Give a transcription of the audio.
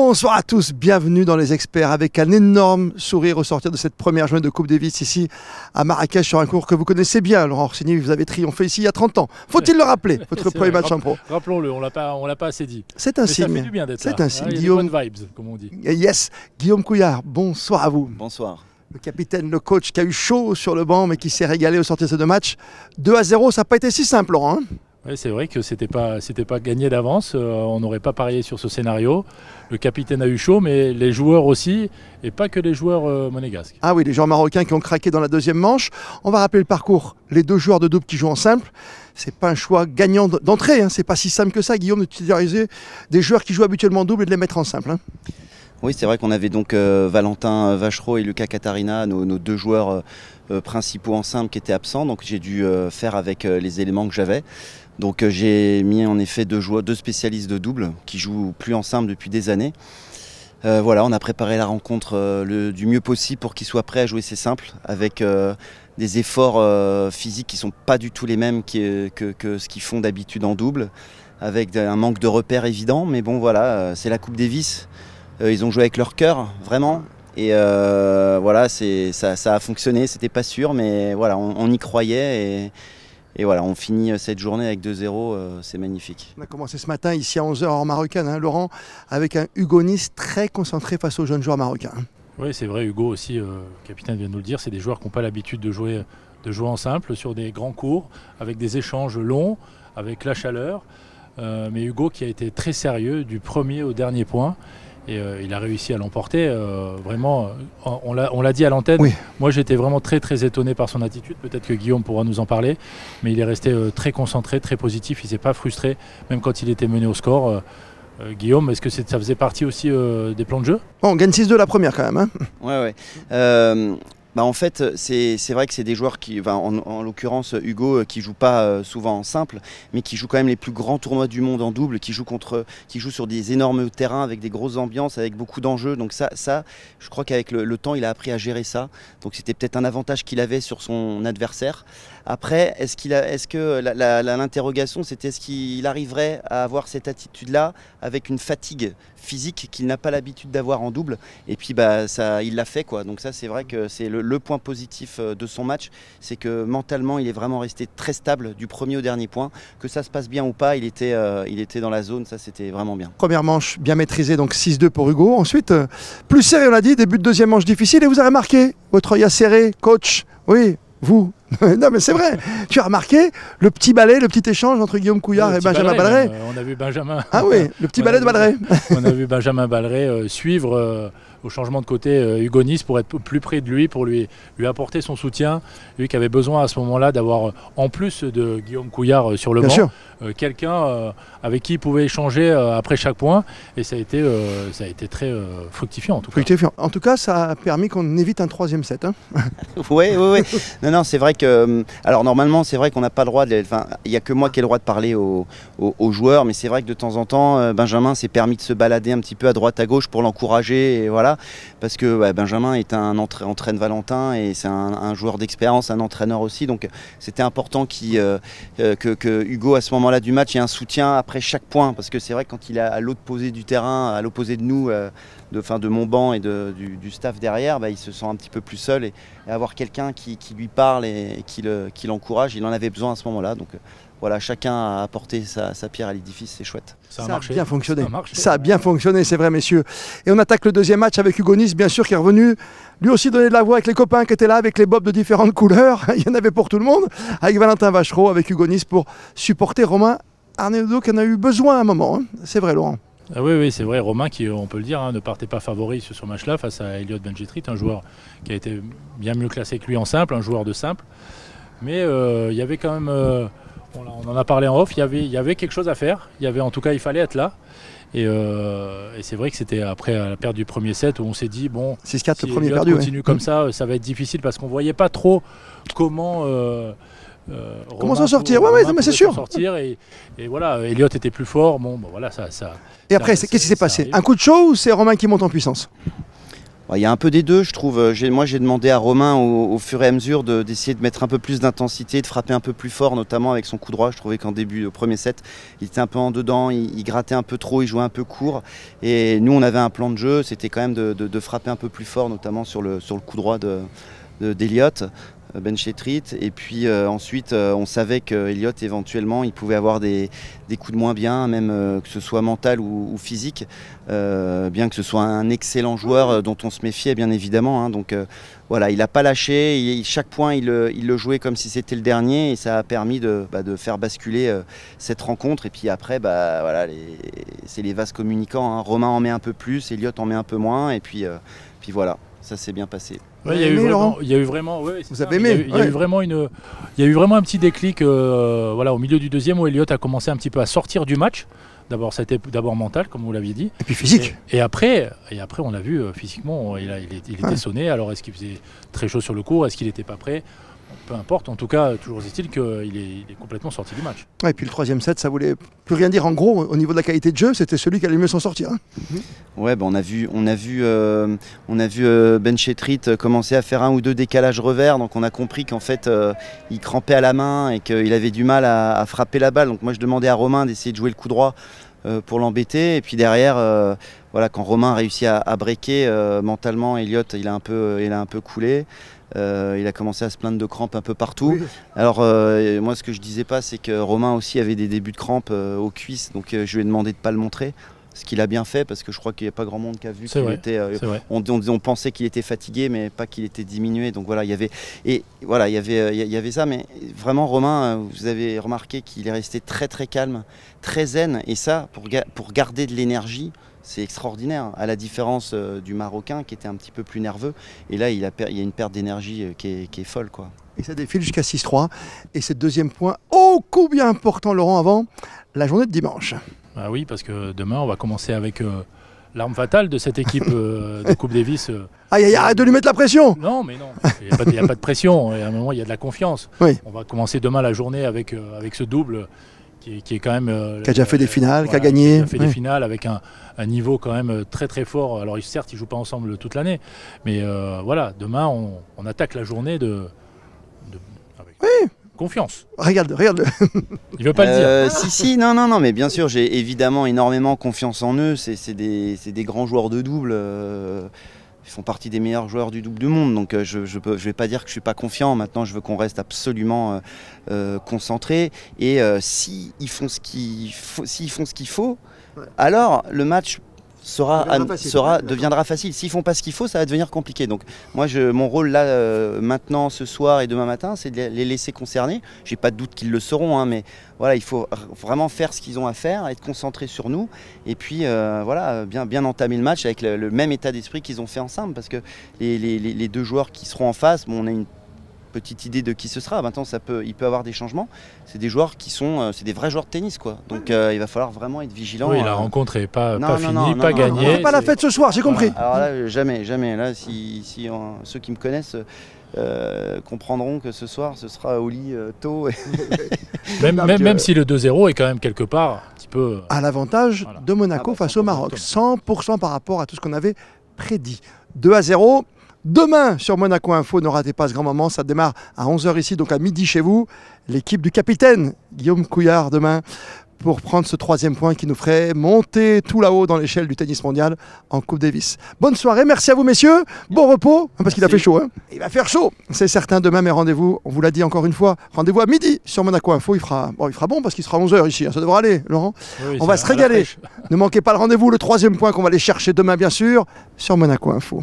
Bonsoir à tous, bienvenue dans Les Experts avec un énorme sourire au sortir de cette première journée de Coupe Davis ici à Marrakech sur un cours que vous connaissez bien. Laurent Orsini, vous avez triomphé ici il y a 30 ans. Faut-il le rappeler, votre premier match en pro? Rappelons-le, on l'a pas assez dit. C'est un signe. Ça fait du bien d'être là. C'est un signe. Il y a Guillaume... des bonnes vibes, comme on dit. Yes, Guillaume Couillard, bonsoir à vous. Bonsoir. Le capitaine, le coach qui a eu chaud sur le banc mais qui s'est régalé au sortir de ces deux matchs. 2-0, ça n'a pas été si simple, Laurent. Hein. Oui, c'est vrai que c'était pas gagné d'avance. On n'aurait pas parié sur ce scénario. Le capitaine a eu chaud, mais les joueurs aussi, et pas que les joueurs monégasques. Ah oui, les joueurs marocains qui ont craqué dans la deuxième manche. On va rappeler le parcours. Les deux joueurs de double qui jouent en simple. C'est pas un choix gagnant d'entrée. Hein. C'est pas si simple que ça, Guillaume, de titulariser des joueurs qui jouent habituellement en double et de les mettre en simple. Hein. Oui, c'est vrai qu'on avait donc Valentin Vachereau et Lucas Catarina, nos deux joueurs principaux en simple qui étaient absents. Donc j'ai dû faire avec les éléments que j'avais. Donc j'ai mis en effet deux spécialistes de double qui jouent plus en simple depuis des années. Voilà, on a préparé la rencontre du mieux possible pour qu'ils soient prêts à jouer ces simples avec des efforts physiques qui ne sont pas du tout les mêmes que ce qu'ils font d'habitude en double, avec un manque de repères évident. Mais bon voilà, c'est la Coupe Davis. Ils ont joué avec leur cœur, vraiment. Et voilà, ça a fonctionné, c'était pas sûr, mais voilà, on y croyait. Et voilà, on finit cette journée avec 2-0, c'est magnifique. On a commencé ce matin ici à 11h en marocaine, hein, Laurent, avec un Hugo Nice très concentré face aux jeunes joueurs marocains. Oui, c'est vrai, Hugo aussi, le capitaine vient de nous le dire, c'est des joueurs qui n'ont pas l'habitude de jouer en simple sur des grands cours, avec des échanges longs, avec la chaleur. Mais Hugo qui a été très sérieux du premier au dernier point. Et il a réussi à l'emporter, vraiment, on l'a dit à l'antenne, oui. Moi j'étais vraiment très étonné par son attitude, peut-être que Guillaume pourra nous en parler, mais il est resté très concentré, très positif, il ne s'est pas frustré, même quand il était mené au score. Guillaume, est-ce que ça faisait partie aussi des plans de jeu? Bon, on gagne 6-2 la première quand même. Hein. Ouais. En fait, c'est vrai que c'est des joueurs qui, en l'occurrence Hugo, qui ne joue pas souvent en simple, mais qui joue quand même les plus grands tournois du monde en double, qui joue sur des énormes terrains avec des grosses ambiances, avec beaucoup d'enjeux. Donc ça, je crois qu'avec le temps, il a appris à gérer ça. Donc c'était peut-être un avantage qu'il avait sur son adversaire. Après, est-ce que l'interrogation, c'était est-ce qu'il arriverait à avoir cette attitude-là avec une fatigue physique qu'il n'a pas l'habitude d'avoir en double? Et puis il l'a fait, quoi. Donc ça, c'est vrai que c'est le point positif de son match, c'est que mentalement, il est vraiment resté très stable du premier au dernier point. Que ça se passe bien ou pas, il était dans la zone, ça c'était vraiment bien. Première manche bien maîtrisée, donc 6-2 pour Hugo. Ensuite, plus serré, on l'a dit, début de deuxième manche difficile. Et vous avez remarqué, votre œil serré, coach, oui, vous. Non mais c'est vrai, tu as remarqué le petit ballet, le petit échange entre Guillaume Couillard et Benjamin Balleret. On a vu Benjamin. Ah oui, le petit ballet de Balleret. On a vu Benjamin Balleret suivre au changement de côté Hugo Nice pour être plus près de lui, pour lui apporter son soutien. Lui qui avait besoin à ce moment-là d'avoir, en plus de Guillaume Couillard sur le banc, quelqu'un avec qui il pouvait échanger après chaque point. Et ça a été très fructifiant en tout cas. En tout cas, ça a permis qu'on évite un troisième set. Hein. Oui. Non, c'est vrai que... Alors normalement, c'est vrai qu'on n'a pas le droit de... il n'y a que moi qui ai le droit de parler aux joueurs, mais c'est vrai que de temps en temps, Benjamin s'est permis de se balader un petit peu à droite à gauche pour l'encourager, et voilà. Parce que Benjamin entraîne Valentin, et c'est un joueur d'expérience, un entraîneur aussi, donc c'était important que Hugo, à ce moment-là du match, ait un soutien après chaque point, parce que c'est vrai que quand il est à l'autre posé du terrain, à l'opposé de nous, de mon banc et du staff derrière, il se sent un petit peu plus seul, et avoir quelqu'un qui lui parle et qui l'encourage, il en avait besoin à ce moment-là. Donc voilà, chacun a apporté sa pierre à l'édifice, c'est chouette. Ça a bien fonctionné. Ça a bien fonctionné, c'est vrai, messieurs. Et on attaque le deuxième match avec Hugo Nice, bien sûr, qui est revenu lui aussi donner de la voix avec les copains qui étaient là, avec les bobs de différentes couleurs. Il y en avait pour tout le monde, avec Valentin Vachereau, avec Hugo Nice pour supporter Romain Arnaudot qui en a eu besoin à un moment. Hein. C'est vrai, Laurent. Ah oui, c'est vrai, Romain qui, on peut le dire, ne partait pas favori sur ce match-là face à Elliot Benjetrit, un joueur qui a été bien mieux classé que lui en simple, un joueur de simple. Mais il y avait quand même, on en a parlé en off, il y avait quelque chose à faire. En tout cas, il fallait être là. Et c'est vrai que c'était après la perte du premier set où on s'est dit, bon, 6-4 si le premier Elliot perdu, continue comme ça va être difficile parce qu'on ne voyait pas trop comment... comment s'en sortir? Oui, mais c'est sûr. Et voilà, Elliot était plus fort. Bon, voilà, ça. Et après, qu'est-ce qui s'est passé? Un coup de chaud ou c'est Romain qui monte en puissance? Il y a un peu des deux, je trouve. Moi, j'ai demandé à Romain au fur et à mesure d'essayer de mettre un peu plus d'intensité, de frapper un peu plus fort, notamment avec son coup droit. Je trouvais qu'en début, au premier set, il était un peu en dedans, il grattait un peu trop, il jouait un peu court. Et nous, on avait un plan de jeu, c'était quand même de frapper un peu plus fort, notamment sur le coup droit d'Elliott. Ben Chetrit, et puis ensuite on savait qu'Elliott éventuellement il pouvait avoir des coups de moins bien, même que ce soit mental ou physique, bien que ce soit un excellent joueur dont on se méfiait bien évidemment, hein. Donc voilà, il n'a pas lâché, chaque point il le jouait comme si c'était le dernier, et ça a permis de faire basculer cette rencontre. Et puis après voilà, c'est les vases communicants, hein. Romain en met un peu plus, Elliott en met un peu moins, et puis voilà, ça s'est bien passé. Ouais, il y a eu vraiment, vous avez aimé. Il y a eu vraiment un petit déclic voilà, au milieu du deuxième où Elliott a commencé un petit peu à sortir du match. D'abord, ça a été d'abord mental, comme vous l'aviez dit. Et puis physique. Et après, on l'a vu physiquement, il était sonné. Alors, est-ce qu'il faisait très chaud sur le court? Est-ce qu'il n'était pas prêt? Peu importe, en tout cas, toujours est-il qu'il est complètement sorti du match. Ouais, et puis le troisième set, ça voulait plus rien dire. En gros, au niveau de la qualité de jeu, c'était celui qui allait mieux s'en sortir. Ouais, on a vu Ben Chetrit commencer à faire un ou deux décalages revers, donc on a compris qu'en fait il crampait à la main et qu'il avait du mal à frapper la balle. Donc moi je demandais à Romain d'essayer de jouer le coup droit pour l'embêter, et puis derrière voilà, quand Romain a réussi à breaker mentalement, Elliott il a un peu coulé. Il a commencé à se plaindre de crampes un peu partout. Oui. Alors moi ce que je disais pas, c'est que Romain aussi avait des débuts de crampes aux cuisses, donc je lui ai demandé de pas le montrer, ce qu'il a bien fait, parce que je crois qu'il n'y a pas grand monde qui a vu qu'il était on pensait qu'il était fatigué, mais pas qu'il était diminué. Donc voilà, il y avait ça, mais vraiment Romain, vous avez remarqué qu'il est resté très très calme, très zen, et ça pour garder de l'énergie, c'est extraordinaire, à la différence du Marocain qui était un petit peu plus nerveux. Et là, il y a une perte d'énergie qui est folle, quoi. Et ça défile jusqu'à 6-3. Et c'est le deuxième point, ô combien important, Laurent, avant la journée de dimanche. Ah oui, parce que demain, on va commencer avec l'arme fatale de cette équipe de Coupe Davis. Aïe, arrête de lui mettre la pression. Non, mais non, il n'y a pas de pression. Et à un moment, il y a de la confiance. Oui. On va commencer demain la journée avec ce double qui est quand même... qui a déjà fait des finales, voilà, qui a gagné. Qui a fait des finales avec un niveau quand même très très fort. Alors certes, ils ne jouent pas ensemble toute l'année, mais voilà, demain, on attaque la journée avec confiance. Regarde-le. Il ne veut pas le dire. Si, non, mais bien sûr, j'ai évidemment énormément confiance en eux. C'est des grands joueurs de double. Ils font partie des meilleurs joueurs du double du monde, donc je vais pas dire que je suis pas confiant. Maintenant, je veux qu'on reste absolument concentré, et s'ils font ce qu'il faut, alors le match deviendra facile. S'ils font pas ce qu'il faut, ça va devenir compliqué. Donc moi, mon rôle là, maintenant, ce soir et demain matin, c'est de les laisser concernés. J'ai pas de doute qu'ils le seront, hein, mais voilà, il faut vraiment faire ce qu'ils ont à faire, être concentrés sur nous, et puis voilà, bien entamer le match avec le même état d'esprit qu'ils ont fait ensemble, parce que les deux joueurs qui seront en face, on a une petite idée de qui ce sera. Maintenant, il peut avoir des changements. C'est des joueurs c'est des vrais joueurs de tennis, quoi. Donc il va falloir vraiment être vigilant. Oui, la rencontre n'est pas finie, pas gagnée. On fait pas la fête ce soir, j'ai compris. Alors là, jamais. Là, si ceux qui me connaissent comprendront que ce soir, ce sera au lit tôt. Même si le 2-0 est quand même quelque part un petit peu... à l'avantage de Monaco face au Maroc. 100% par rapport à tout ce qu'on avait prédit. 2-0. Demain sur Monaco Info, ne ratez pas ce grand moment, ça démarre à 11h ici, donc à midi chez vous. L'équipe du capitaine Guillaume Couillard demain pour prendre ce troisième point qui nous ferait monter tout là-haut dans l'échelle du tennis mondial en Coupe Davis. Bonne soirée, merci à vous messieurs, bon repos, parce qu'il a fait chaud. Hein. Il va faire chaud, c'est certain demain, mais rendez-vous, on vous l'a dit encore une fois, rendez-vous à midi sur Monaco Info, il fera bon parce qu'il sera 11h ici, hein, ça devra aller Laurent. Oui, on va se régaler, ne manquez pas le rendez-vous, le troisième point qu'on va aller chercher demain bien sûr sur Monaco Info.